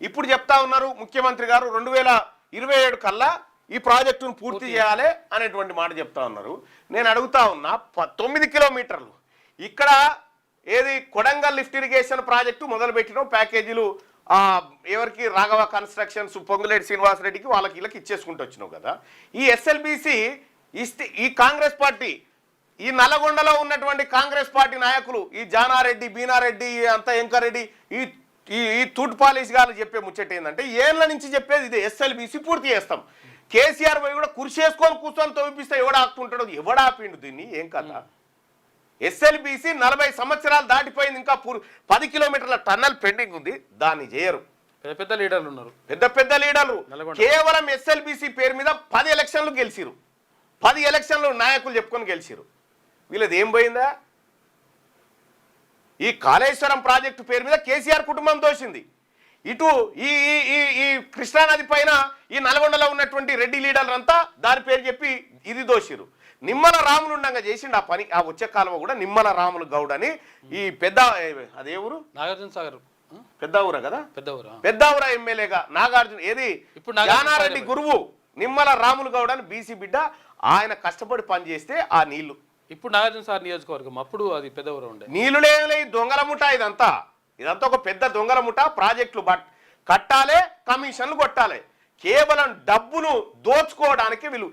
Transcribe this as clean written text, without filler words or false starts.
ఇప్పుడు చెప్తా ఉన్నారు ముఖ్యమంత్రి గారు 2027 కల్లా ఈ ప్రాజెక్టును పూర్తి చేయాలి అనేటువంటి మాట చెప్తా ఉన్నారు. నేను అడుగుతా ఉన్నా 9 కిలోమీటర్లు ఇక్కడ ఏది కొడంగల్ లిఫ్ట్ ఇరిగేషన్ ప్రాజెక్టు మొదలుపెట్టిన ప్యాకేజీలు ఎవరికి రాఘవ కన్స్ట్రక్షన్స్ పొంగులేటి శ్రీనివాసరెడ్డికి వాళ్ళకి వీళ్ళకి ఇచ్చేసుకుంటూ వచ్చినావు కదా. ఈ ఎస్ఎల్బిసి ఇస్తే ఈ కాంగ్రెస్ పార్టీ ఈ నల్లగొండలో ఉన్నటువంటి కాంగ్రెస్ పార్టీ నాయకులు ఈ జానారెడ్డి బీనారెడ్డి అంతా ఎంకారెడ్డి ఈ ఈ తూట్ పాలిష్ గారు చెప్పే ముచ్చట ఏంటంటే ఏళ్ళ నుంచి చెప్పేది ఇది ఎస్ఎల్బిసి పూర్తి చేస్తాం. కేసీఆర్ పోయి కూడా కుర్చేసుకొని కూర్చొని తవ్విపిస్తే ఎవడు ఆపుకుంటాడు, ఎవడు ఆపిండు దీన్ని ఏం కదా. ఎస్ఎల్బిసి 40 సంవత్సరాలు దాటిపోయింది, ఇంకా 10 కిలోమీటర్ల టన్నల్ పెండింగ్ ఉంది, దాన్ని చేయరు. పెద్ద లీడర్లు ఉన్నారు, పెద్ద లీడర్లు. కేవలం ఎస్ఎల్బిసి పేరు మీద 10 ఎలక్షన్లు గెలిచిరు, 10 ఎలక్షన్లు నాయకులు చెప్పుకొని గెలిచిరు. వీళ్ళది ఏం పోయిందా? ఈ కాళేశ్వరం ప్రాజెక్టు పేరు మీద కేసీఆర్ కుటుంబం దోషింది. ఇటు ఈ ఈ ఈ కృష్ణానది పైన ఈ నల్గొండలో ఉన్నటువంటి రెడ్డి లీడర్లు అంతా దాని పేరు చెప్పి ఇది దోషిరు. నిమ్మల రాములు ఉండగా చేసిండు ఆ పని. ఆ వచ్చే కాలువ కూడా నిమ్మల రాములు గౌడ్ అని ఈ అదే ఊరు నాగార్జున సాగర్ పెద్ద ఊరా కదా, పెద్ద ఊరా ఎమ్మెల్యేగా నాగార్జున ఏది జానారెడ్డి గురువు నిమ్మల రాములు గౌడ్ అని బీసీ బిడ్డ, ఆయన కష్టపడి పనిచేస్తే ఆ నీళ్లు ఇప్పుడు నాగార్జున సాగర్ నియోజకవర్గం అప్పుడు అది పెద్ద ఊరు ఉండే. నీళ్లు లేని దొంగల ముఠా ఇదంతా ఒక పెద్ద దొంగల ముఠా. ప్రాజెక్టులు కట్టాలి, కమిషన్లు కొట్టాలి, కేవలం డబ్బును దోచుకోవడానికి వీళ్ళు